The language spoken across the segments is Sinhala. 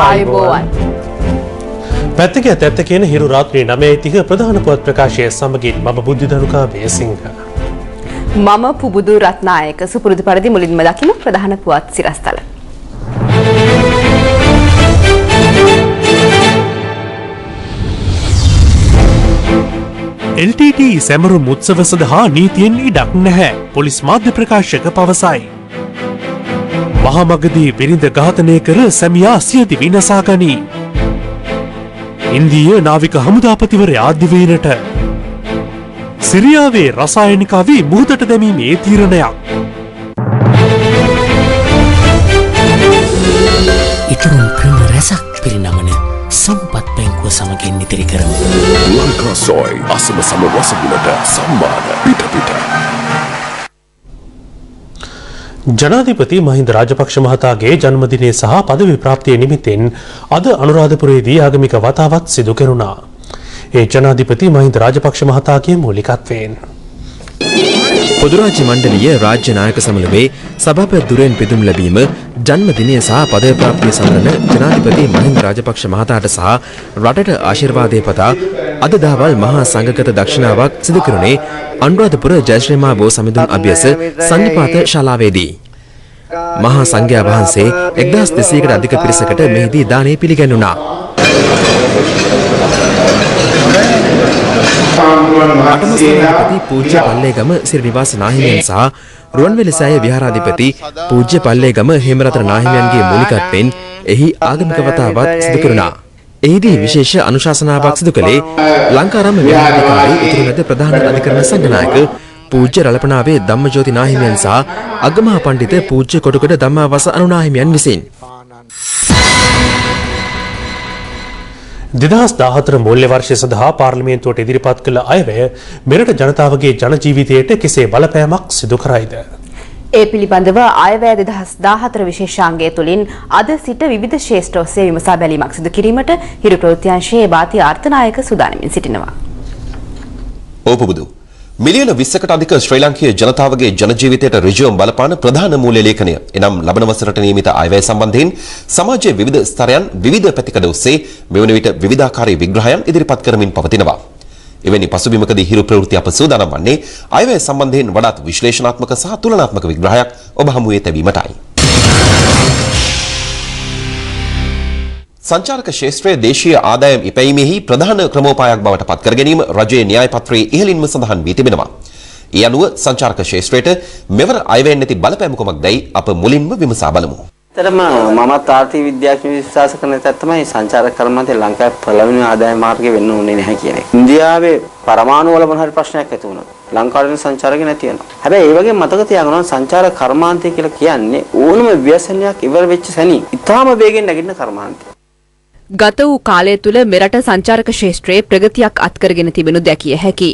ආයුබෝවන්. පැත්තක ඇත්ත කියන හිරු රාත්‍රී 9:30 ප්‍රධාන පුවත් ප්‍රකාශය සමගින් මම බුද්ධිධනුකා බේසිංහ. මම පුබුදු රත්නායක සුපුරුදු පරිදි මුලින්ම දකිමු ප්‍රධාන පුවත් සිරස්තල. LTT සැමරුම් උත්සව සඳහා නීතියෙන් ඉඩක් නැහැ. පොලිස් මාධ්‍ය ප්‍රකාශක පවසයි. මහමගදී බිරිඳ ඝාතනය කර සැමියා සියදි විනසා ගනී. ඉන්දීය නාවික හමුදාපතිවරයා දිවයිනට. සිරියාවේ රසායනික අවි මුහුදට දැමීමේ තීරණයක්. ඉතුරුන් ක්‍රම රැසක් පිරිනමන සම්පත් බැංකුව සමගින් ඉදිරි කරමු. ලංකා සොයි අසම සම වසබුලට සම්මාන පිට. ජනාධිපති මහින්ද රාජපක්ෂ මහතාගේ ජන්මදිනය සහ පදවි ප්‍රාප්තිය නිමිත්තෙන් අද අනුරාධපුරයේදී ආගමික වතාවත් සිදු කෙරුණා. ඒ ජනාධිපති මහින්ද රාජපක්ෂ මහතාගේ මූලිකත්වයෙන් පොදුරාජ්‍ය මණ්ඩලීය රාජ්‍ය නායක සමළුවේ සභාපති දුරෙන් පිදුම් ලැබීම ජන්මදිනය සහ පදවි ප්‍රාප්තිය සමරන ජනාධිපති මහින්ද රාජපක්ෂ මහතාට සහ රටට ආශිර්වාදය පතා අද දහවල් මහා සංඝගත දක්ෂිනාවක් සිදු කෙරුණේ අනුරාධපුර ජයශ්‍රී මහා බෝ සමිඳුන් අභ්‍යාස සන්නිපාත ශාලාවේදී. මහා සංඝයා වහන්සේ 1200කට අධික පිරිසකට මෙහිදී දානය පිළිගැන්වුණා. අටමස්ථානාධිපති පූජ්‍ය පල්ලේගම සිරිනිවාස නාහිමියන් සහ රුවන්වැලි සෑය විහාරාධිපති පූජ්‍ය පල්ලේගම හේමරතන නාහිමියන්ගේ මූලිකත්වයෙන් එහි ආගමික වතාවත් සිදු කෙරුණා. එහිදී විශේෂ අනුශාසනාවක් සිදු කළේ ලංකාරාම විහාරාධිකාරී උතුරුමැද ප්‍රධාන අධිකරණ සංඝනායක පූජ්‍ය රළපනාවේ ධම්මජෝති නාහිමියන් සහ අගමහා පඬිත පූජ්‍ය කොටුගොඩ ධම්මාවස අනුනාහිමියන් විසින් 2014 මූල්‍ය වර්ෂය සඳහා පාර්ලිමේන්තුවට ඉදිරිපත් කළ අයවැය මෙරට ජනතාවගේ ජන ජීවිතයට කෙසේ බලපෑමක් සිදු කරයිද? ඒ පිළිබඳව අයවැය 2014 විශේෂාංගය තුළින් අද සිට විවිධ ශේෂ්ඨ ඔස්සේ විමසා බැලීමක් සිදු කිරීමට හිරු ප්‍රවෘත්තිංශයේ බාති ආර්ථනායක සූදානමින් සිටිනවා. ඕපබුදු මිලියන 20කට අධික ශ්‍රී ලාංකීය ජනතාවගේ ජන ජීවිතයට ඍජුවම බලපාන ප්‍රධාන මූල්‍ය ලේඛනය එනම් ලබන වසරට නියමිත අයවැය සම්බන්ධයෙන් සමාජයේ විවිධ ස්තරයන් විවිධ පැතිකඩ ඔස්සේ මෙවන විට විවිධාකාරී විග්‍රහයන් ඉදිරිපත් කරමින් පවතිනවා. එවැනි පසුබිමකදී හිරු ප්‍රවෘත්ති අප සූදානම් වන්නේ අයවැය සම්බන්ධයෙන් වඩාත් විශ්ලේෂණාත්මක සහ තුලනාත්මක විග්‍රහයක් ඔබ හමුවේ තැබීමටයි. සංචාරක ක්ෂේත්‍රයේ දේශීය ආදායම් ඉපැයීමේහි ප්‍රධාන ක්‍රමෝපායක් බවට පත් කර ගැනීම රජයේ න්‍යාය පත්‍රයේ ඉහළින්ම සඳහන් වී තිබෙනවා. ඒ අනුව සංචාරක ක්ෂේත්‍රයට මෙවර අයවැයෙන් නැති බලපෑම කුමක්දයි අප මුලින්ම විමසා බලමු. ඇත්තටම මමත් ආර්ථික විද්‍යාඥයෙකු විශ්වාස කරන එක තමයි සංචාරක කර්මාන්තයේ ලංකාවේ පළවෙනි ආදායම් මාර්ගය වෙන්න ඕනේ නැහැ කියන එක. ඉන්දියාවේ පරමාණු වල මොන හරි ප්‍රශ්නයක් ඇති වුණා. ලංකාවේ සංචාරකේ නැති වෙනවා. හැබැයි ඒ වගේ මතක තියාගන්න සංචාරක කර්මාන්තය කියලා කියන්නේ ඕනම ව්‍යසනයක් ඉවර වෙච්ච සැනින් ඉතාම වේගෙන් නැගිටින කර්මාන්තය. ගත වූ කාලය තුළ මෙරට සංචාරක ක්ෂේත්‍රයේ ප්‍රගතියක් අත්කරගෙන තිබෙනු දැකිය හැකියි.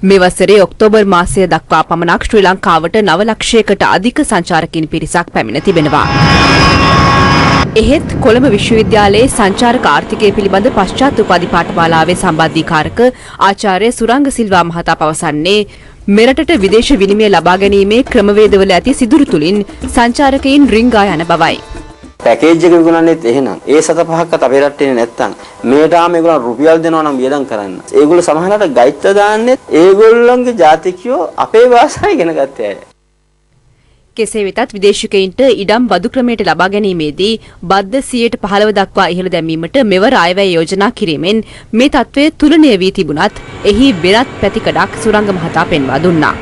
මේ වසරේ ඔක්තෝබර් මාසය දක්වා පමණක් ශ්‍රී ලංකාවට 9 ලක්ෂයකට අධික සංචාරකින් පිරිසක් පැමිණ තිබෙනවා. එහෙත් කොළඹ විශ්වවිද්‍යාලයේ සංචාරක ආර්ථිකය පිළිබඳ පශ්චාත් උපාධි පාඨමාලාවේ සම්බන්ධීකාරක ආචාර්ය සුරංග සිල්වා මහතා පවසන්නේ මෙරටට විදේශ විනිමය ලබා ගැනීමේ ක්‍රමවේදවල ඇති සිදුරු තුලින් සංචාරකයින් රිංගා යන බවයි. පැකේජ් එක විකුණන්නෙත් එහෙනම් ඒ 7-5ක්වත් අපේ රටේ නැත්තම් මේට ආම ඒගොල්ලෝ රුපියල් දෙනවා නම් වියදම් කරන්න. ඒගොල්ලෝ සමහරවිට ගයිත්ත දාන්නෙත් ඒගොල්ලන්ගේ ජාතිකයෝ අපේ භාෂාව ඉගෙන ගත්තේ අය. කෙසේ වෙතත් විදේශිකයින්ට ඉඩම් බදු ක්‍රමයට ලබා ගැනීමේදී බද්ධ 15% දක්වා ඉහළ දැමීමට මෙවර අයවැය යෝජනා කිරීමෙන් මේ තත්ත්වය තුලණය වී තිබුණත් එහි වෙනත් පැතිකඩක් සුරංග මහතා පෙන්වා දුන්නා.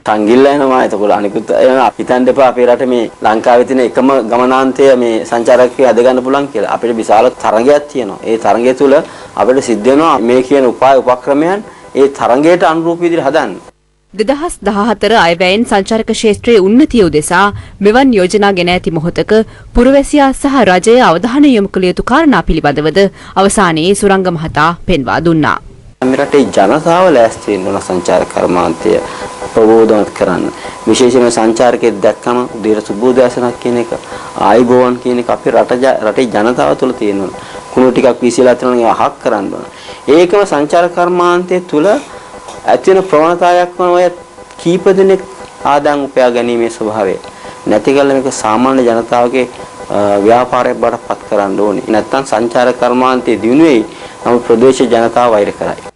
සංගිල්ල යනවා. එතකොට අනිකුත් හිතන්න එපා අපේ රට මේ ලංකාවේ තියෙන එකම ගමනාන්තය මේ සංචාරකයෝ අද ගන්න පුළුවන් කියලා. අපිට විශාල තරගයක් තියෙනවා. ඒ තරගය තුල අපිට සිද්ධ වෙනවා මේ කියන උපක්‍රමයන් ඒ තරගයට අනුරූප විදිහට හදන්න. 2014 අයවැයෙන් සංචාරක ක්ෂේත්‍රයේ උන්නතිය උදෙසා මෙවන් යෝජනා ගෙන ඇති මොහොතක පුරවැසියා සහ රජය අවධානය යොමු කළ යුතු කාරණා පිළිබඳවද අවසානයේ සුරංග මහතා පෙන්වා දුන්නා. මේ රටේ ජනතාව ලෑස්ති වෙන්න ඕන සංචාරක කර්මාන්තය ප්‍රබෝධමත් කරන්න. විශේෂයෙන්ම සංචාරකයෙක් දැක්කම උදේට සුබෝදෑසනක් කියන එක ආයිබෝවන් කියන එක අපේ රටේ ජනතාව තුළ තියෙනවා. කුණු ටිකක් විසිලා තියෙනවා අහක් කරන්න ඕන. ඒකම සංචාරක කර්මාන්තය තුළ ඇති වෙන ප්‍රවණතාවයක් වන ඔය කීප දෙනෙක් ආදායම් උපයා ගැනීමේ ස්වභාවය නැති කල මේක සාමාන්‍ය ජනතාවගේ ව්‍යාපාරයක් බවට පත් කරන්න ඕනේ. නැත්නම් සංචාරක කර්මාන්තයේ දිනු වෙයි. නමුත් ප්‍රදේශීය ජනතාව වෛර කරයි.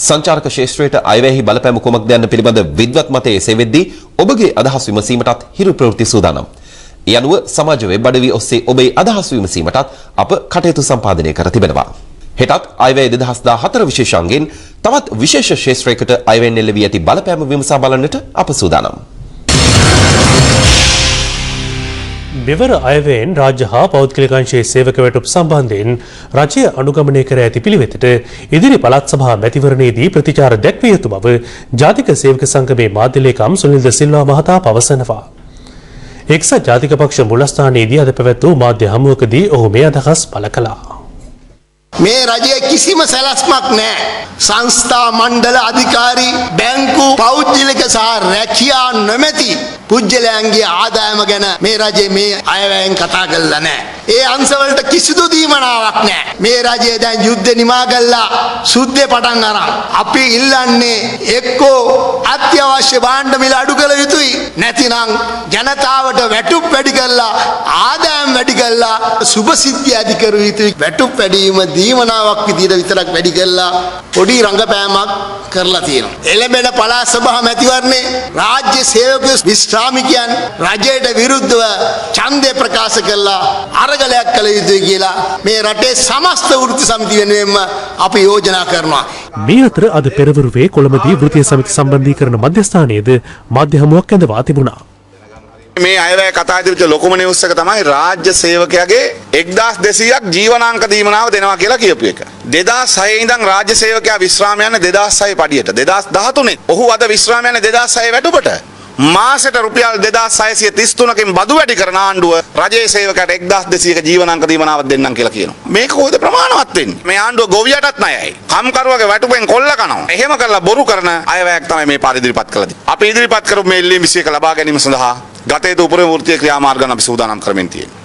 සංචාරක ශාස්ත්‍රයට අයවැහි බලපෑම කුමක්ද යන්න පිළිබඳ විද්වත් මතයේ සෙවෙද්දී ඔබගේ අදහස් විමසීමටත් හිරු ප්‍රවෘත්ති සූදානම්. ඒ අනුව සමාජ වෙබ් අඩවි ඔස්සේ ඔබේ අදහස් විමසීමටත් අප කටයුතු සම්පාදනය කර තිබෙනවා. හෙටත් අයවැය 2014 විශේෂාංගයෙන් තවත් විශේෂ ශාස්ත්‍රයකට අයවැයෙන් එල්ල වී ඇති බලපෑම විමසා බලන්නට අප සූදානම්. මෙවර අයවැයෙන් රාජ්‍ය හා පෞද්ගලික අංශයේ සේවක වැටුප් සම්බන්ධයෙන් රජය අනුගමනය කර ඇති පිළිවෙතට ඉදිරි පළාත් සභා මැතිවරණයේදී ප්‍රතිචාර දැක්විය යුතු බව ජාතික සේවක සංගමේ මාධ්‍ය ලේකම් සුනිල් ද සිල්වා මහතා පවසනවා. එක්සත් ජාතික පක්ෂ මුලස්ථානයේදී අද පැවැත් වූ මාධ්‍ය හමුවකදී ඔහු මේ අදහස් පළ කළා. මේ රජයේ කිසිම සැලැස්මක් නැහැ. සංස්ථා මණ්ඩල අධිකාරී බැංකු පෞද්ගලික සහ රැකියා නොමැති පුජ්‍යලයන්ගේ ආදායම ගැන මේ රජයේ මේ අයවැයෙන් කතා කරලා නැහැ. ඒ අංශවලට කිසිදු දීමනාවක් නැහැ. මේ රජය දැන් යුද්ධ නිමා කළා සුද්ධේ පටන් අරන් අපි ඉල්ලන්නේ එක්කෝ අත්‍යවශ්‍ය භාණ්ඩ මිල අඩු කළ යුතුයි. නැතිනම් ජනතාවට වැටුප් වැඩි කළා ආදායම් වැඩි කළා සුබ සිද්ධිය ඇති කර යුතුයි. වැටුප් වැඩිම දීමනාවක් විදියට විතරක් වැඩි කළා පොඩි රංගපෑමක් කරලා තියෙනවා. එළඹෙන පළාත් සභා මැතිවරණේ රාජ්‍ය සේවක විශ්‍රාමිකයන් රජයට විරුද්ධව ඡන්දය ප්‍රකාශ කළා අරගලයක් කළ යුතුයි කියලා මේ රටේ සමස්ත වෘත්ති සමිති වෙනුවෙන්ම අපි යෝජනා කරනවා. මේ අතර අද පෙරවරුවේ කොළඹදී වෘත්තීය සමිති සම්බන්ධීකරණ මධ්‍යස්ථානයේද මාධ්‍ය හමුවක් ඇඳවා තිබුණා. මේ අයවැය කතා ඉදිරියට ලොකුම නිවුස් එක තමයි රාජ්‍ය සේවකයාගේ 1200ක් ජීවනාංක දීමනාව දෙනවා කියලා කියපු එක. 2006 ඉඳන් රාජ්‍ය සේවකයා විශ්‍රාම යන්නේ 2006 පඩියට. 2013 ඔහු අද විශ්‍රාම යන්නේ 2006 වැටුපට. මාසෙට රුපියල් 2633කින් බදු වැඩි කරන ආණ්ඩුව රජයේ සේවකයාට 1200ක ජීවනාංක දීමනාවක් දෙන්නම් කියලා කියනවා. මේක කොහෙද ප්‍රමාණවත් වෙන්නේ? මේ ආණ්ඩුව ගොවියටත් ණයයි. කම්කරුවගේ වැටුපෙන් කොල්ල කනවා. එහෙම කරලා බොරු කරන අයවැයක් තමයි මේ පාර ඉදිරිපත් කළා. අපි ඉදිරිපත් කරපු මේ ඉල්ලීම් 21 ලබා ගැනීම සඳහා ගත යුතු උපරිම වෘත්තීය ක්‍රියාමාර්ගන් අපි සූදානම් කරමින් තියෙනවා.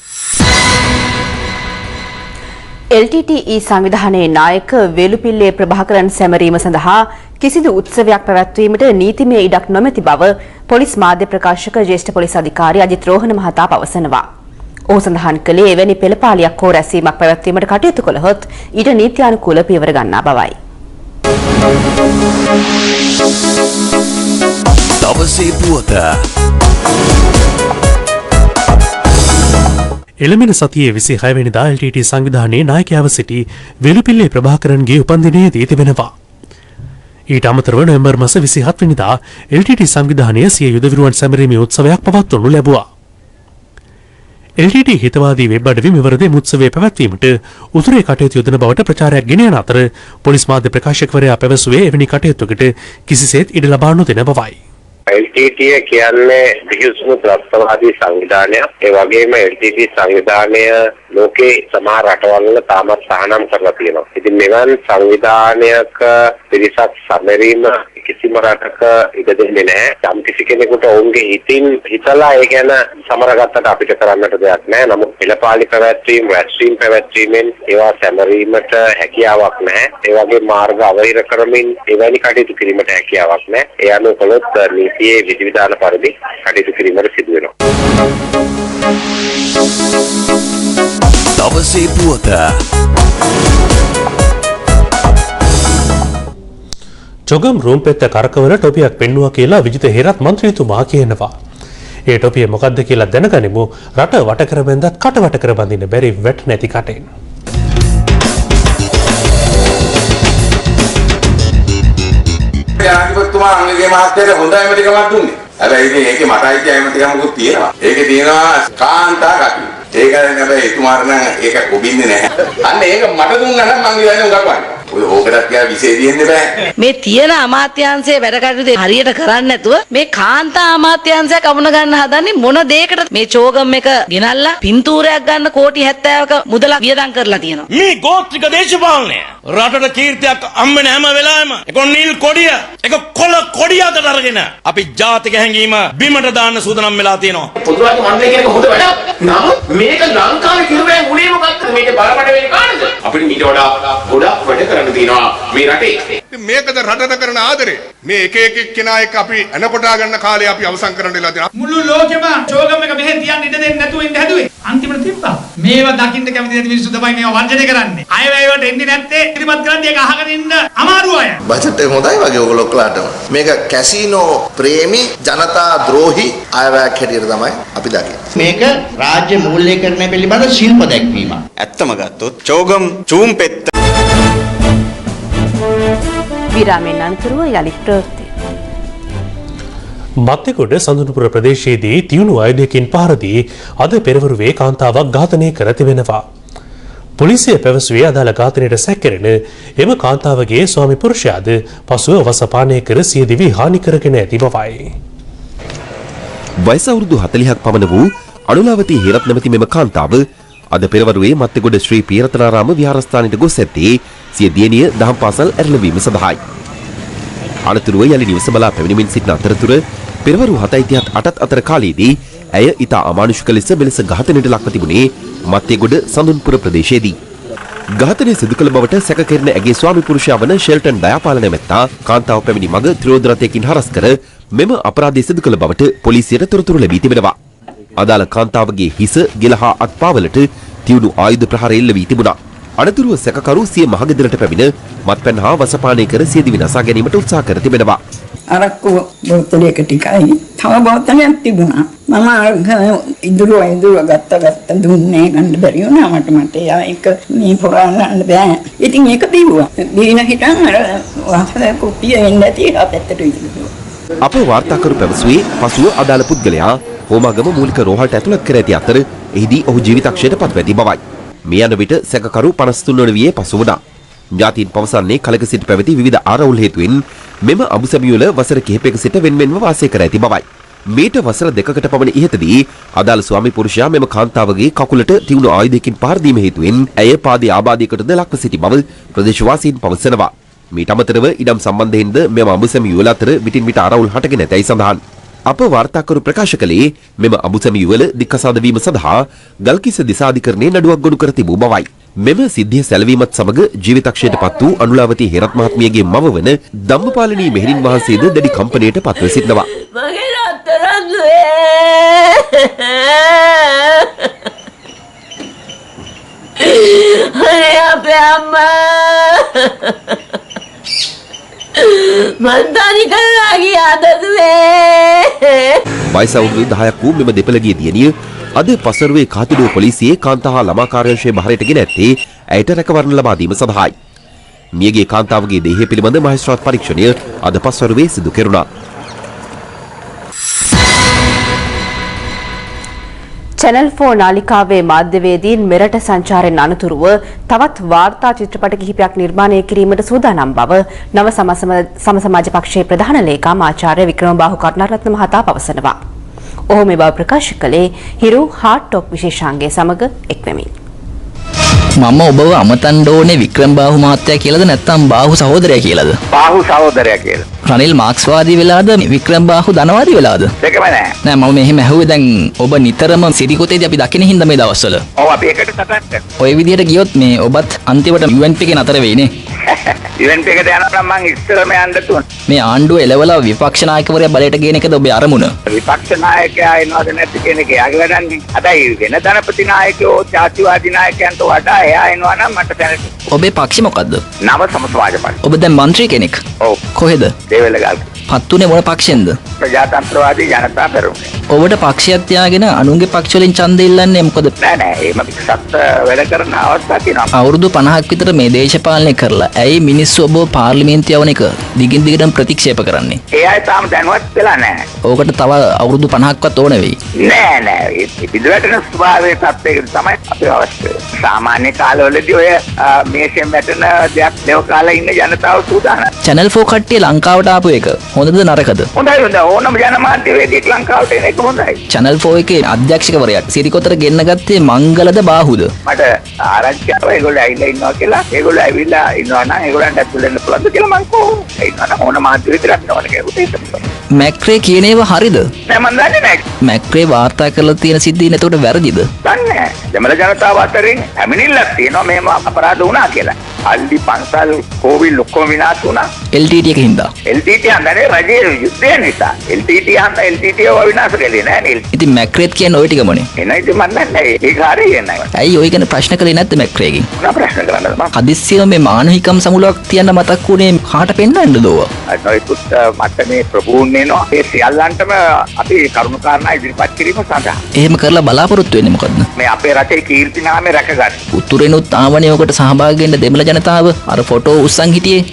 LTTE සංවිධානයේ නායක වේලුපිල්ලේ ප්‍රභාකරන් සැමරීම සඳහා කිසිදු උත්සවයක් පැවැත්වීමට නීතිමය ඉඩක් නොමැති බව පොලිස් මාධ්‍ය ප්‍රකාශක ජ්‍යෙෂ්ඨ පොලිස් අධිකාරී අජිත් රෝහණ මහතා පවසනවා. ඔහු සඳහන් කළේ එවැනි පෙළපාලියක් හෝ රැස්වීමක් පැවැත්වීමට කටයුතු කළහොත් ඊට නීත්‍යානුකූල පියවර ගන්නා බවයි. දවසේ පුවත එළමෙන සතියේ 26 වෙනිදා LTT සංවිධානයේ නායකයව සිටි වේලුපිල්ලේ ප්‍රභාකරන්ගේ උපන්දිනයේදී තිබෙනවා. ඊට අමතරව නොවැම්බර් මාස 27 වෙනිදා LTT සංවිධානය සිය යුද විරුවන් සැමරීමේ උත්සවයක් පවත්වනු ලැබුවා. LTT හිතවාදී වෙබ් අඩවි මෙවර දෙම උත්සවයේ පැවැත්වීමට උතුරේ කටයුතු යොදන බවට ප්‍රචාරයක් ගෙන යන අතර පොලිස් මාධ්‍ය ප්‍රකාශකවරයා පැවසුවේ එවැනි කටයුත්තකට කිසිසේත් ඉඩ ලබා නොදෙන බවයි. LTT කියන්නේ විහිසුණු ත්‍රස්තවාදී සංවිධානයක්. ඒ වගේම LTT සංවිධානය ලෝකේ සමහර රටවල් වල තාමත් සහනම් කරලා තියෙනවා. ඉතින් මෙවන් සංවිධානයක පිරිසක් සමරීම කිසිම රටක ඉඩ දෙන්නේ නැහැ. යම් කිසි කෙනෙකුට ඔවුන්ගේ හිතින් හිතලා ඒ ගැන සමරගත්තට අපිට කරන්නට දෙයක් නැහැ. නමුත් පෙළපාලි පැවැත්වීම, රැස්වීම පැවැත්වීමෙන් ඒවා සැමරීමට හැකියාවක් නැහැ. ඒ වගේ මාර්ග අවහිර කරමින් එවැනි කටයුතු කිරීමට හැකියාවක් නැහැ. ඒ අනුව කළොත් නීතියේ විධිවිධාන පරිදි කටයුතු කිරීමට සිදු වෙනවා. දවසේ පුවත ජොගම් රූම්පෙත්ත කරකවන ටොපියක් පෙන්නුවා කියලා විජිත හේරත් මන්ත්‍රීතුමා කියනවා. ඒ ටොපිය මොකද්ද කියලා දැනගනිමු. රට වට කර බැඳත් කට වට කර බඳින්න බැරි වැට නැති කටෙන්. ජනාධිපතිතුමා අංගලගේ මහත්තයාට හොඳ ඇමතිකමක් දුන්නේ. හැබැයි ඉතින් ඒකේ මට අයිති ඇමතිකමකුත් තියෙනවා. ඒකේ තියෙනවා කාන්තා කටයුතු. ඒක හැබැයි එතුමාට නම් ඒක කොබින්නේ නැහැ. අන්න ඒක මට දුන්නා නම් මං ඉවන්නේ උඟක් වань. ඔය ඕකටත් කියලා විශේෂ දෙන්නේ බෑ. මේ තියෙන අමාත්‍යාංශයේ වැඩ කටයුතු හරියට කරන්නේ නැතුව මේ කාන්තා අමාත්‍යාංශයක් අමුණ ගන්න හදන්නේ මොන දෙයකට මේ චෝගම් එක ගෙනල්ලා පින්තූරයක් ගන්න කෝටි 70ක මුදලක් වියදම් කරලා තියෙනවා. මේ ගෝත්‍රික දේශපාලනය රටට කීර්තියක් අම්මන හැම වෙලාවෙම එක නිල් කොඩිය එක කොළ කොඩියකට අරගෙන අපි ජාතික හැංගීම බිමට දාන්න සූදානම් වෙලා තියෙනවා. පොදුරාජ මණ්ඩලය කියන හොඳ වැඩක්. නමුත් මේක ලංකාවේ කිරුවේ මුලින්ම ගත්ත මේකේ බලපඩ වෙන්නේ කාටද? අපිට ඊට වඩා ගොඩක් වැඩ කරන්න තියෙනවා මේ රටේ. මේකද රටට කරන ආදරේ. මේ එක එක කෙනා එක්ක අපි එනකොටා ගන්න කාලේ අපි අවසන් කරන්න වෙලා තියෙනවා. මුළු ලෝකෙම චෝගම් එක මෙහෙන් තියන්න ඉඩ දෙන්නේ නැතුව ඉඳ හැදුවේ. අන්තිමට තිබ්බා. මේවා දකින්න කැමති නැති මිනිස්සු තමයි මේවා වර්ජනය කරන්නේ. අයවැය වලට එන්නේ නැත්තේ ඉදිරිපත් කරන්නේ ඒක අහගෙන ඉන්න අමාරු අය. බජට් එක හොඳයි වගේ ඔයගොල්ලෝ ඔක්කොලාටම. මේක කැසිනෝ ප්‍රේමී ජනතා ද්‍රෝහි අයවැයක් හැටියට තමයි අපි දකින්නේ. මේක රාජ්‍ය මූල්‍යකරණය පිළිබඳ ශිල්ප දැක්වීමක්. ඇත්තම ගත්තොත් චෝගම් චූම්පෙත්ත විරාමෙන් අනතුරුව යලිත් ප්‍රවෘත්ති. මත්තිකොඩ සඳුනුපුර ප්‍රදේශයේදී තියුණු ආයුධයකින් පහර දී අද පෙරවරුවේ කාන්තාවක් ඝාතනය කර තිබෙනවා. පොලිසිය පැවසුවේ අදාළ ඝාතනයට සැකකරන එම කාන්තාවගේ ස්වාමි පුරුෂයාද පසුව වසපානය කර සිය දිවි හානි කරගෙන ඇති බවයි. වයස අවුරුදු 40ක් පමණ වූ අනුලාවතී හේරත් නැමැති මෙම කාන්තාව අද පෙරවරුවේ මත්තිකොඩ ශ්‍රී පියරතනාරාම විහාරස්ථානයට ගොස් ඇත්තේ සිය දියණිය දහම් පාසල් ඇරලවීම සඳහායි. අනතුරුව යලි නිවස බලා පැමිණෙමින් සිටින අතරතුර පෙරවරු 7:38 අතර කාලයේදී ඇය ඉතා අමානුෂික ලෙස මෙලෙස ඝාතනයට ලක්ව තිබුණේ මත්තිගොඩ සඳුන්පුර ප්‍රදේශයේදී. ඝාතනය සිදු කළ බවට සැක කෙරෙන ඇගේ ස්වාමි පුරුෂයා වන ෂෙල්ටන් දයාපාල නැමැත්තා කාන්තාව පැමිණි මග ත්‍රිරෝද රථයකින් හරස් කර මෙම අපරාධය සිදු කළ බවට පොලිසියට තොරතුරු ලැබී තිබෙනවා. අදාළ කාන්තාවගේ හිස ගෙලහා අත්පාවලට තියුණු ආයුධ ප්‍රහාර එල්ල වී තිබුණා. අනතුරුව සැකකරු සිය මහගෙදරට පැමිණ මත්පැන් හා වසපානය කර සිය දිවි නසා ගැනීමට උත්සාහ කර තිබෙනවා. අරක්කු බෝතලයක ටිකයි තව බෝතලයක් තිබුණා. මම ඉදුරුව ගත්ත දුන්නේ ගන්න බැරි වුණා මට ඒක මේ පුරාන්න බෑ. ඉතින් ඒක දීුවා. දීන හිටන් අර වහල කුප්පිය එන්න ඇති අපැත්තට ඉදුරුවා. අප වාර්තාකරු පැවසුවේ පසුව අදාළ පුද්ගලයා හෝමාගම මූලික රෝහලට ඇතුළත් කර ඇති අතර එහිදී ඔහු ජීවිතක්ෂයට පත්ව ඇති බවයි. මේ යන විට සැකකරු 53 වන වියේ පසු වුණා. ඥාතීන් පවසන්නේ කලක සිට පැවති විවිධ ආරවුල් හේතුවෙන් මෙම අඹසැමියුල වසර කිහිපයක සිට වෙන්වෙන්ව වාසය කර ඇති බවයි. මීට වසර දෙකකට පමණ ඉහතදී අදාළ ස්වාමි පුරුෂයා මෙම කාන්තාවගේ කකුලට තියුණු ආයුධයකින් පහර දීම හේතුවෙන් ඇය පාදයේ ආබාධයකටද ලක්ව සිටි බව ප්‍රදේශවාසීන් පවසනවා. මීට අමතරව ඉඩම් සම්බන්ධයෙන්ද මෙම අඹසැමියුල අතර විටින් විට ආරවුල් හටගෙන ඇතැයි සඳහන්. අප වාර්තාකරු ප්‍රකාශ කළේ මෙම අඹසැමියුවල දික්කසාද වීම සඳහා ගල්කිස්ස දිසාධිකරණයේ නඩුවක් ගොනු කර තිබූ බවයි. මෙම සිද්ධිය සැලවීමත් සමග ජීවිතක්ෂයට පත් වූ අනුලාවතී හේරත් මහත්මියගේ මව වන ධම්මපාලනී මෙහෙණින් වහන්සේද දැඩි කම්පනයට පත්ව සිටිනවා. මගේ රත්තරන්දුවේ අනේ අපේ අම්මා මන්දානි කරලා ගියාද දුවේ. වයස අවුරුදු 10ක් වූ මෙම දෙපළගේ දියණිය අද පසරුවේ කාතිඩුව පොලිසියේ කාන්තා හා ළමා කාර්යාංශයේ බහරයට ගෙන ඇත්තේ ඇයට රැකවරණ ලබා දීම සඳහායි. මියගේ කාන්තාවගේ දේහය පිළිබඳ මහේස්ත්‍රාත් පරීක්ෂණය අද පස්වරුවේ සිදු කෙරුණා. චැනල් 4 නාලිකාවේ මාධ්‍යවේදීන් මෙරට සංචාරයෙන් අනතුරුව තවත් වාර්තා චිත්‍රපට කිහිපයක් නිර්මාණය කිරීමට සූදානම් බව නව සමාජ පක්ෂයේ ප්‍රධාන ලේකම් ආචාර්ය වික්‍රමබාහු කරුණාරත්න මහතා පවසනවා. ඔහු මේ බව ප්‍රකාශ කළේ හිරු හාට් ටොක් විශේෂාංගයේ සමග එක්වෙමින්. මම ඔබව අමතන්න ඕනේ වික්‍රමබාහු මහත්තයා කියලාද නැත්නම් බාහු සහෝදරයා කියලාද? බාහු සහෝදරයා කියලා. රනිල් මාක්ස්වාදී වෙලාද වික්‍රමබාහු ධනවාදී වෙලාද? දෙකම නෑ. නෑ මම මෙහෙම ඇහුවේ දැන් ඔබ නිතරම සිරිකොතේදී අපි දකින හින්දා මේ දවස්වල. ඔව් අපි එකට සටන් කරනවා. ඔය විදිහට ගියොත් මේ ඔබත් අන්තිමට UNP එකේ නතර වෙයිනේ. UNP එකට යනවා නම් මං ඉස්සරම යන්න තුන. මේ ආණ්ඩුව එලවලා විපක්ෂ නායකවරයා බලයට ගේන එකද ඔබේ අරමුණ? විපක්ෂ නායකයා එනවද නැද්ද කියන එක යාගේ වැඩන්නේ. හැබැයි වෙන ධනපති නායකයෝ ජාතිවාදී නායකයන්ට වඩා එයා එනවා නම් මට දැනෙන්න. ඔබේ පක්ෂය මොකද්ද? නව සමාජ පක්ෂය. ඔබ දැන් മന്ത്രി කෙනෙක්. ඔව්. කොහෙද? දේවලගල්. පත්තුනේ මොන පක්ෂෙන්ද? ප්‍රජාතන්ත්‍රවාදී ජනතා පෙරමුණ. ඔබට පක්ෂයක් තියාගෙන අනුන්ගේ පක්ෂ වලින් ඡන්දෙ ඉල්ලන්නේ මොකද? නෑ නෑ එහෙම පිටසත් වැඩ කරන අවස්ථා තියෙනවා. අවුරුදු 50ක් විතර මේ දේශපාලනය කරලා ඇයි මිනිස්සු ඔබ පාර්ලිමේන්තුව යවන එක දිගින් දිගටම ප්‍රතික්ෂේප කරන්නේ? ඒ අය තාම දැනුවත් වෙලා නෑ. ඕකට තව අවුරුදු 50ක්වත් ඕන වෙයි. නෑ නෑ පිටුවටන ස්වභාවයේ තත්ත්වයකට තමයි අපි අවශ්‍ය. සාමාන්‍ය කාලවලදී ඔය මේෂෙන් වැටෙන දෙයක් දෙව කාලේ ඉන්න ජනතාව සූදානම්. Channel 4 කට්ටිය ලංකාවට ආපු එක හොඳද නරකද? හොඳයි හොඳයි ඕනම ජනමාධ්‍යවේදියෙක් ලංකාවට එන එක හොඳයි. Channel 4 එකේ අධ්‍යක්ෂකවරයා සිරිකොතර ගෙන්න ගත්තේ මංගලද බාහුද? මට ආරංචිව ඒගොල්ලෝ ඇවිල්ලා ඉන්නවා කියලා. ඒගොල්ලෝ ඇවිල්ලා ඉන්නවා නම් ඒගොල්ලන්ට ඇතුල් වෙන්න පුළුවන්ද කියලා මං කොහොමද ඉන්නවා නම් ඕන මාධ්‍ය විතරක් නෝන කියලා. මැක්‍රේ කියන ඒවා හරිද? නෑ මන් දන්නේ නෑ. මැක්‍රේ වාර්තා කරලා තියෙන සිද්ධිය නේතකොට වැරදිද? දන්නේ නෑ. දෙමළ ජනතාව අතරින් ඇමිනිල්ලක් තියෙනවා මේම අපරාධ වුණා කියලා. පල්ලි පන්සල් කෝවිල් ඔක්කොම විනාශ වුණා. LTT එක හින්දා. LTT හන්දනේ රජයේ යුද්ධය නිසා. LTT හන්ද LTT ඒවා විනාශ කළේ නෑ නේ. ඉතින් මැක්‍රේත් කියන්නේ ওই ටිකමනේ. එනයි ඉතින් මන් දන්නේ ඒක හරියන්නේ නැහැ. ඇයි ඔය ගැන ප්‍රශ්න කළේ නැද්ද මැක්‍රේගෙන්? මොනවා ප්‍රශ්න කරන්නද මම? හදිස්සියම මේ මානවිකම් සමුලක් තියන්න මතක් වුණේ කාට පෙන්වන්නද ඕවා? අනොයිකුත් මට මේ ප්‍රභූන් වෙනවා. ඒ සියල්ලන්ටම අපි කරුණු කාරණා ඉදිරිපත් කිරීම සඳහා. එහෙම කරලා බලාපොරොත්තු වෙන්නේ මොකද්ද? මේ අපේ රටේ කීර්ති නාමය රැකගන්න. උතුරෙනුත් ආවනේ ඔකට සහභාගී වෙන්න දෙමළ ජනතාව අර ෆොටෝ උස්සන් හිටියේ.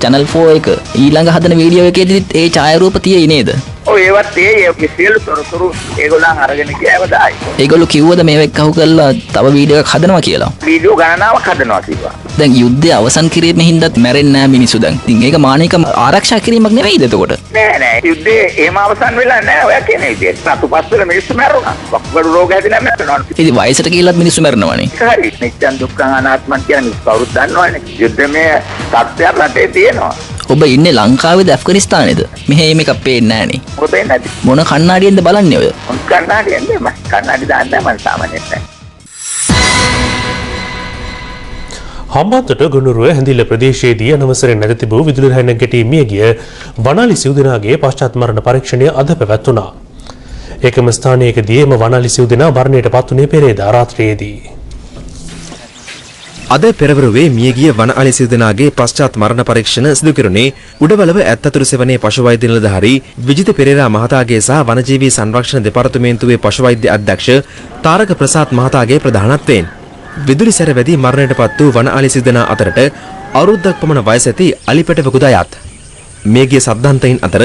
channel 4 එක ඊළඟ හදන වීඩියෝ එකේදීත් ඒ ඡායාරූප තියෙයි නේද? ඔය ඒවත් ඒ සියලු තොරතුරු ඒගොල්ලන් අරගෙන ගියාම දායි. ඒගොල්ලෝ කිව්වද මේව එක්කහු කරලා තව වීඩියෝ එකක් හදනවා කියලා? වීඩියෝ ගණනාවක් හදනවා කිව්වා. දැන් යුද්ධය අවසන් කිරීමේ හින්දාත් මැරෙන්නේ නැහැ මිනිස්සු දැන්. ඉතින් ඒක මානවිකම් ආරක්ෂා කිරීමක් නෙවෙයිද එතකොට? නෑ යුද්ධේ එහෙම අවසන් වෙලා නෑ ඔය කියන විදිහට. සතුපස්සල මිනිස්සු මැරුණා. වකුගඩු රෝග හැදිලා මැරෙනවා. ඉතින් වයසට ගිහිල්ලත් මිනිස්සු මැරෙනවානේ. හරි. නිත්‍යං දුක්ඛං අනාත්මං කියන්නේ කවුරුත් දන්නවනේ. යුද්ධමය තත්ත්වයක් රටේ තියෙනවා. ඔබ ඉන්නේ ලංකාවේද ඇෆ්ගනිස්තානේද? මෙහෙ මේක පේන්නේ නැහනේ. මොකද නැති. මොන කණ්ණාඩියෙන්ද බලන්නේ ඔය? මොන කණ්ණාඩියෙන්ද මම කණ්ණාඩි දාන්නේ මම සාමාන්‍යයෙන් නැහැ. හම්බන්තොට ගුණුරුව හැඳිල්ල ප්‍රදේශයේදී අනවසරයෙන් නැති තිබූ විදුලි රැහෙන ගැටී මිය ගිය වනාලි සිව්දෙනාගේ පශ්චාත් මරණ පරීක්ෂණය අද පැවැත්වුණා. එකම ස්ථානයකදී එම වනාලි සිව්දෙනා මරණයට පත්වුණේ පෙරේදා රාත්‍රියේදී. අද පෙරවරුවේ මියගිය වනාලි සිව්දෙනාගේ පශ්චාත් මරණ පරීක්ෂණ සිදු කෙරුණේ උඩවලව ඇත්තතුරු සෙවණේ පශු වෛද්‍ය නිලධාරී විජිත පෙරේරා මහතාගේ සහ වනජීවී සංරක්ෂණ දෙපාර්තමේන්තුවේ පශු වෛද්‍ය අධ්‍යක්ෂ තාරක ප්‍රසාද් මහතාගේ ප්‍රධානත්වයෙන්. විදුලි සැර වැදී මරණයට පත් වූ වනාලි සිව්දෙනා අතරට අවුරුද්දක් පමණ වයස ඇති අලිපැටව කුදායත්. මියගිය සද්දන්තයින් අතර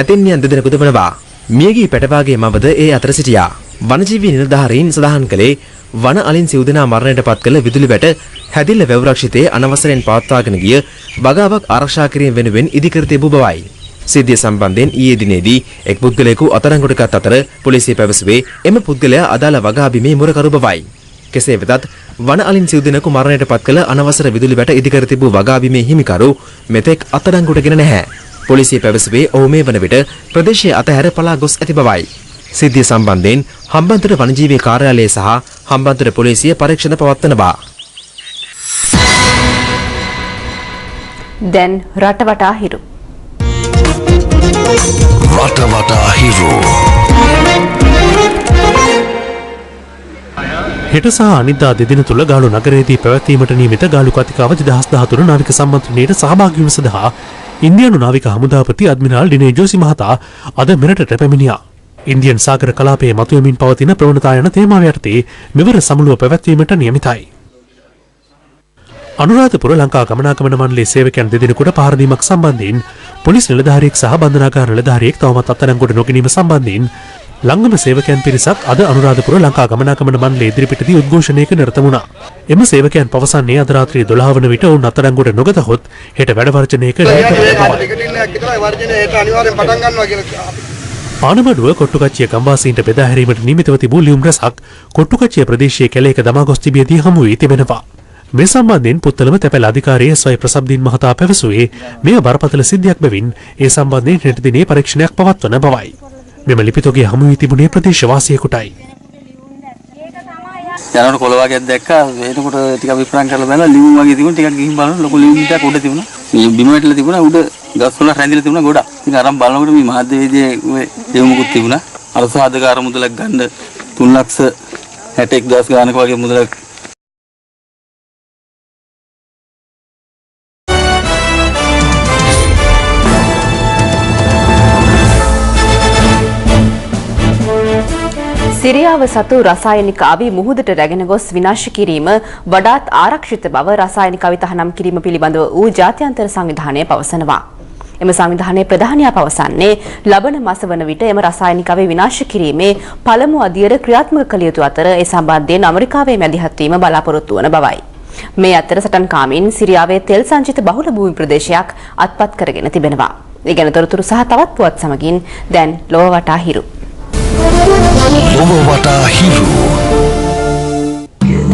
ඇතින්නියන් දෙදෙනෙකුද වනවා. මියගිය පැටවාගේ මවද ඒ අතර සිටියා. වනජීවී නිලධාරීන් සඳහන් කළේ වන අලින් සිව්දෙනා මරණයට පත් කළ විදුලි වැට හැදිල්ල වැව්රක්ෂිතයේ අනවසරයෙන් පවත්වාගෙන ගිය වගාවක් ආරක්ෂා කිරීම වෙනුවෙන් ඉදිකර තිබූ බවයි. සිද්ධිය සම්බන්ධයෙන් ඊයේ දිනේදී එක් පුද්ගලයෙකු අත්අඩංගුවට ගත් අතර පොලිසිය පැවසුවේ එම පුද්ගලයා අදාළ වගා බිමේ මුරකරු බවයි. කෙසේ වෙතත් වන අලින් සිව්දෙනෙකු මරණයට පත් කළ අනවසර විදුලි වැට ඉදිකර තිබූ වගා බිමේ හිමිකරු මෙතෙක් අත්අඩංගුවටගෙන නැහැ. පොලිසිය පැවසුවේ ඔහු මේ වන විට ප්‍රදේශයේ අතහැර පලා ගොස් ඇති බවයි. සිද්ධිය සම්බන්ධයෙන් හම්බන්තොට වනජීවී කාර්යාලය සහ හම්බන්තොට පොලිසිය පරීක්ෂණ පවත්වනවා. දැන් රටවටා හිරු. රටවටා හිරු. හෙට සහ අනිද්දා දෙදින තුළ ගාලු නගරයේදී පැවැත්වීමට නියමිත ගාලු කතිකාව 2013 නාවික සම්මන්ත්‍රණයට සහභාගී වීම සඳහා ඉන්දියානු නාවික හමුදාපති අඩ්මිරාල් ඩිනේ ජෝසි මහතා අද මෙරටට පැමිණියා. ඉන්දියන් සාගර කලාපයේ මතුවමින් පවතින ප්‍රවණතා යන තේමාව යටතේ මෙවර සමුළුව පැවැත්වීමට නියමිතයි. අනුරාධපුර ලංකා ගමනාගමන මණ්ඩලයේ සේවකයන් දෙදෙනෙකුට පහර දීමක් සම්බන්ධයෙන් පොලිස් නිලධාරියෙක් සහ බන්ධනාගාර නිලධාරියෙක් තවමත් අත්අඩංගුවට නොගැනීම සම්බන්ධයෙන් ලංගම සේවකයන් පිරිසක් අද අනුරාධපුර ලංකා ගමනාගමන මණ්ඩලයේ ඉදිරිපිටදී උද්ඝෝෂණයක නිරත වුණා. එම සේවකයන් පවසන්නේ අද රාත්‍රියේ 12 වන විට ඔවුන් අත්අඩංගුවට නොගතහොත් හෙට වැඩ වර්ජනයක ආනමඩුව කොට්ටුකච්චිය ගම්වාසීන්ට බෙදා හැරීමට නියමිතව තිබූ ලියුම් රැසක් කොට්ටුකච්චිය ප්‍රදේශයේ කැලේක දමා ගොස් තිබියදී හමු වී තිබෙනවා. මේ සම්බන්ධයෙන් පුත්තලම තැපැල් අධිකාරිය එස්.වයි. ප්‍රසබ්දීන් මහතා පැවසුවේ මෙය බරපතල සිද්ධියක් බැවින් ඒ සම්බන්ධයෙන් හෙට දිනේ පරීක්ෂණයක් පවත්වන බවයි. මෙම ලිපිතොගේ හමු වී තිබුණේ ප්‍රදේශවාසියෙකුටයි. යනකොට කොළ වගේක් දැක්කා. එතකොට ටිකක් විප්‍රාන් කරලා බලලා ලියුම් වගේ තිබුණා. ටිකක් ගිහින් බලන ලොකු ලියුම් ටිකක් උඩ තිබුණා. මේ බිම වැටලා තිබුණා. උඩ ගස් වල රැඳිලා තිබුණා ගොඩක්. ඉතින් අරන් බලනකොට මේ මහදේවියේ ලියුමකුත් තිබුණා. අර සාධකාර මුදලක් ගන්න 3,61,000 ගානක වගේ මුදලක් සිරියාව සතු රසායනික අවි මුහුදට රැගෙන ගොස් විනාශ කිරීම වඩාත් ආරක්ෂිත බව රසායනික අවි තහනම් කිරීම පිළිබඳව වූ ජාත්‍යන්තර සංවිධානය පවසනවා. එම සංවිධානයේ ප්‍රධානියා පවසන්නේ ලබන මාස වන විට එම රසායනික අවි විනාශ කිරීමේ පළමු අදියර ක්‍රියාත්මක කළ යුතු අතර ඒ සම්බන්ධයෙන් ඇමරිකාවේ මැදිහත් වීම බලාපොරොත්තු වන බවයි. මේ අතර සටන්කාමීන් සිරියාවේ තෙල් සංචිත බහුල භූමි ප්‍රදේශයක් අත්පත් කරගෙන තිබෙනවා. ඒ ගැන තොරතුරු සහ තවත් පුවත් සමගින් දැන් ලොව වටා හිරු. ලොව වටා හිරු.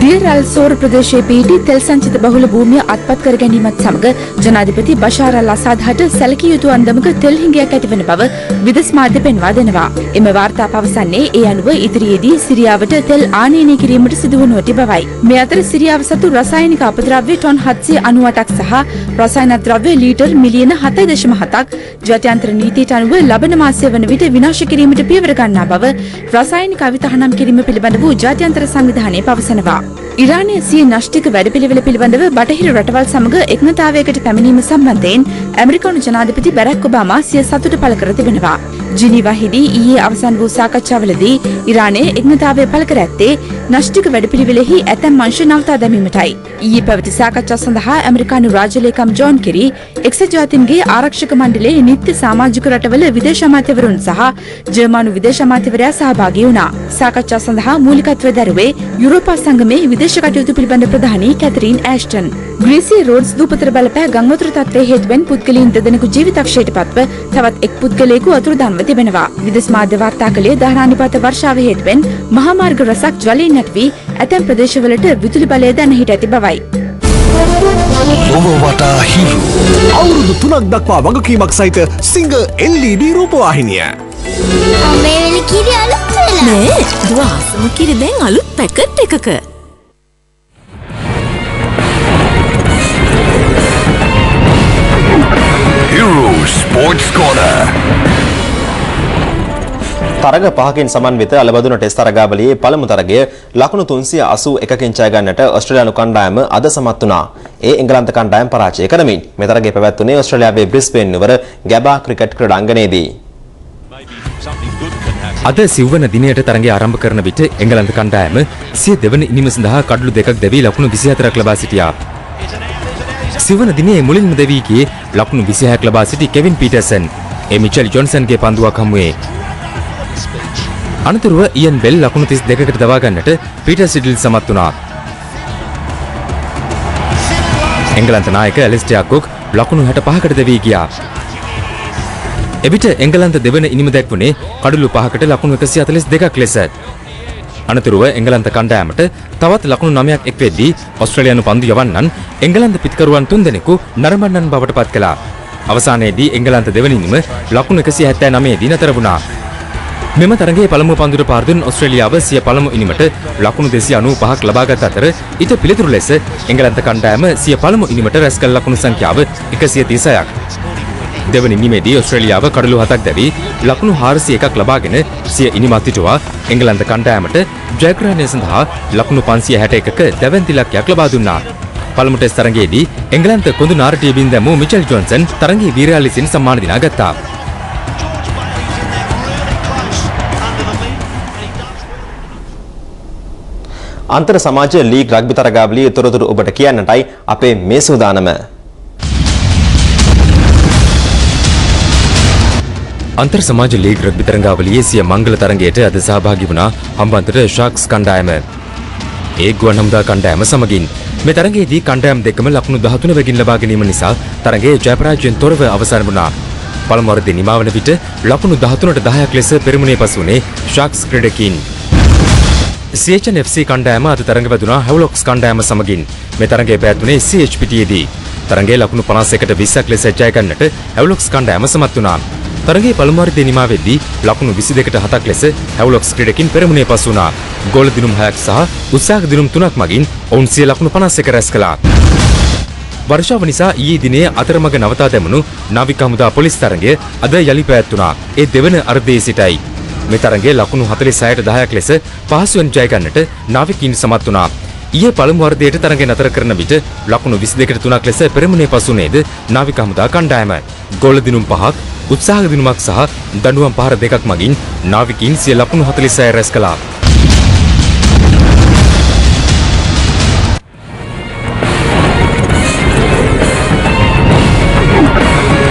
දියර අල් සෝර් ප්‍රදේශයේ පිහිටි තෙල් සංචිත බහුල භූමිය අත්පත් කර ගැනීමත් සමග ජනාධිපති බෂාර් අල් අසාද් හට සැලකිය යුතු අන්දමක තෙල් හිඟයක් ඇතිවන බව විදෙස් මාධ්‍ය පෙන්වා දෙනවා. එම වාර්තා පවසන්නේ ඒ අනුව ඉදිරියේදී සිරියාවට තෙල් ආනයනය කිරීමට සිදුවනු ඇති බවයි. මේ අතර සිරියාව සතු රසායනික අපද්‍රව්‍ය ටොන් 798ක් සහ රසායන ද්‍රව්‍ය ලීටර් මිලියන 7.7ක් ජාත්‍යන්තර නීතියට අනුව ලබන මාසය වන විට විනාශ කිරීමට පියවර ගන්නා බව රසායනික අවිතහනම් කිරීම පිළිබඳ වූ ජාත්‍යන්තර සංවිධානය පවසනවා. ඉරානය සිය න්‍යෂ්ටික වැඩපිළිවෙල පිළිබඳව බටහිර රටවල් සමග එකඟතාවයකට පැමිණීම සම්බන්ධයෙන් ඇමරිකානු ජනාධිපති බැරක් ඔබාමා සිය සතුට පළ කර තිබෙනවා. ජිනීවාහිදී ඊයේ අවසන් වූ සාකච්ඡාවලදී ඉරානය එකඟතාවය පළ කර ඇත්තේ න්‍යෂ්ටික වැඩපිළිවෙලෙහි ඇතැම් අංශ නවතා දැමීමටයි. ඊයේ පැවති සාකච්ඡා සඳහා ඇමරිකානු රාජ්‍ය ලේකම් ජෝන් කෙරි එක්සත් ජාතීන්ගේ ආරක්ෂක මණ්ඩලයේ නිත්‍ය සමාජික රටවල විදේශ අමාත්‍යවරුන් සහ ජර්මනු විදේශ අමාත්‍යවරයා සහභාගී වුණා. සාකච්ඡා සඳහා මූලිකත්වය දැරුවේ යුරෝපා සංගමේ විදේශ කටයුතු පිළිබඳ ප්‍රධානී කැතරින් ඇෂ්ටන්. ග්‍රීසියේ රෝඩ්ස් දූපතට බලපෑ ගංවතුර තත්ත්වයේ හේතුවෙන් පුද්ගලයන් දෙදෙනෙකු ජීවිතක්ෂයට පත්ව තවත් එක් පුද්ගලයෙකු අතුරුදන්ව තිබෙනවා. විදේශ මාධ්‍ය වාර්තා කළේ දහරානිපාත වර්ෂාව හේතුවෙන් මහා මාර්ග රසක් ජලයෙන් නැති වී ඇතැම් ප්‍රදේශවලට විදුලි බලය දැන හිට ඇති බවයි. ලොව වටා හිරු අවුරුදු 3ක් දක්වා වගකීමක් සහිත සිංග LED රූපවාහිනිය. අම්මේ වෙලි කිරි අලුත් වෙලා. නෑ, දුවාසම කිරි දැන් අලුත් පැකට් එකක. Hero Sports Corner. තරග පහකින් සමන්විත අලබදුන ටෙස්ට් තරගාවලියේ පළමු තරගය ලකුණු 381කින් ජය ගන්නට ඕස්ට්‍රේලියානු කණ්ඩායම අද සමත් වුණා. ඒ එංගලන්ත කණ්ඩායම පරාජය කරමින් මේ තරගය පැවැත්වුණේ ඕස්ට්‍රේලියාවේ බ්‍රිස්බේන් නුවර ගැබා ක්‍රිකට් ක්‍රීඩාංගණයේදී. අද සිව්වන දිනයට තරගය ආරම්භ කරන විට එංගලන්ත කණ්ඩායම සිය දෙවන ඉනිම සඳහා කඩලු දෙකක් දැවී ලකුණු 24ක් ලබා සිටියා. සිව්වන දිනේ මුලින්ම දැවී ගියේ ලකුණු 26ක් ලබා සිටි කෙවින් පීටර්සන් ඒ මිචෙල් ජොන්සන්ගේ පන්දුවක් හමුවේ. අනතුරුව ඉයන් බෙල් ලකුණු 32කට දවා ගන්නට පීටර් සිඩල් සමත් වුණා. එංගලන්ත නායක ඇලිස්ටර් කුක් ලකුණු 65කට දැවී ගියා. එවිට එංගලන්ත දෙවන ඉනිම දැක්වුණේ කඩලු 5කට ලකුණු 142ක් ලෙස. අනතුරුව එංගලන්ත කණ්ඩායමට තවත් ලකුණු 9ක් එක් වෙද්දී ඕස්ට්‍රේලියානු පන්දු යවන්නන් එංගලන්ත පිටකරුවන් 3 දෙනෙකු නරඹන්නන් බවට පත් කළා. අවසානයේදී එංගලන්ත දෙවන ඉනිම ලකුණු 179 දී නතර වුණා. මෙම තරගයේ පළමු පන්දුර පාර දුන් ඕස්ට්‍රේලියාව සිය පළමු ඉනිමට ලකුණු 295ක් ලබාගත් අතර ඊට පිළිතුරු ලෙස එංගලන්ත කණ්ඩායම සිය පළමු ඉනිමට රැස් කළ ලකුණු සංඛ්‍යාව 136ක්. දෙවන ඉනිමේදී ඕස්ට්‍රේලියාව කඩලු 7ක් දැවී ලකුණු 401ක් ලබාගෙන සිය ඉනිම අත්හිටුවා එංගලන්ත කණ්ඩායමට ජයග්‍රහණය සඳහා ලකුණු 561ක දැවැන්ති ඉලක්කයක් ලබා දුන්නා. පළමු ටෙස්ට් තරගයේදී එංගලන්ත කොඳු නාරටියකින් දැමූ මිචෙල් ජොන්සන් තරගයේ වීරයා ලෙසින් සම්මාන දිනා ගත්තා. අන්තර් සමාජ ලීග් රග්බි තරගාවලියේ තොරතුරු ඔබට කියන්නටයි අපේ මේ සූදානම. අන්තර් සමාජ ලීග් රග්බි තරගාවලියේ සිය මංගල තරගයට අද සහභාගී වුණා හම්බන්තොට ෂාක්ස් කණ්ඩායම. ඒ ගුවන් හමුදා කණ්ඩායම සමගින් මේ තරගයේදී කණ්ඩායම් දෙකම ලකුණු 13 වෙකින් ලබා ගැනීම නිසා තරගයේ ජයපරාජයෙන් තොරව අවසන් වුණා. පළමු වරදී නිමවන විට ලකුණු 13ට 10ක් ලෙස පෙරමුණේ පසු වුණේ ෂාක්ස් ක්‍රීඩකින්. CHN FC කණ්ඩායම අද තරඟ වැදුනා හැව්ලොක්ස් කණ්ඩායම සමගින්. මේ තරඟය පැවැත්වුණේ CHPTයේදී. තරඟයේ ලකුණු 51ට 20ක් ලෙස ජය ගන්නට හැව්ලොක්ස් කණ්ඩායම සමත් වුණා. තරඟයේ පළමු වරදී නිමාවෙද්දී ලකුණු 22ට 7ක් ලෙස හැව්ලොක්ස් ක්‍රීඩකින් පෙරමුණේ පසු වුණා. ගෝල දිනුම් 6ක් සහ උත්සාහ දිනුම් 3ක් මගින් ඔවුන් සිය ලකුණු 51 රැස් කළා. වර්ෂාව නිසා ඊයේ දිනේ අතරමඟ නවතා දැමුණු නාවික හමුදා පොලිස් තරඟය අද යලි පැවැත්වුණා. ඒ දෙවන අර්ධයේ සිටයි. මේ තරගයේ ලකුණු 46ට 10ක් ලෙස පහසුවෙන් ජය ගන්නට නාවිකයින් සමත් වුණා. ඊයේ පළමු වර්ධයට තරගය නතර කරන විට ලකුණු 22ට 3ක් ලෙස පෙරමුණේ පසු නේද නාවික හමුදා කණ්ඩායම. ගෝල දිනුම් 5ක්, උත්සාහ දිනුමක් සහ දඬුවම් පහර දෙකක් මගින් නාවිකයින් සිය ලකුණු 46 රැස් කළා.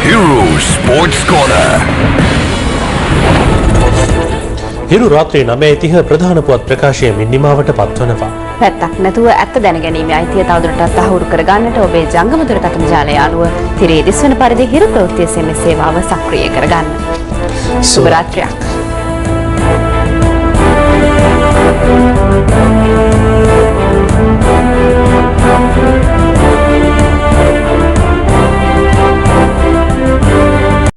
Hero Sports Corner. හිරු රාත්‍රී 9:30 ප්‍රධාන පුවත් ප්‍රකාශයෙන් නිමාවට පත්වනවා. පැත්තක් නැතුව ඇත්ත දැනගැනීමේ අයිතිය තවදුරටත් තහවුරු කර ගන්නට ඔබේ ජංගම දුරකථන ජාලය අනුව තිරේ දිස්වන පරිදි හිරු ප්‍රවෘත්ති SMS සේවාව සක්‍රිය කර ගන්න. සුබ රාත්‍රියක්.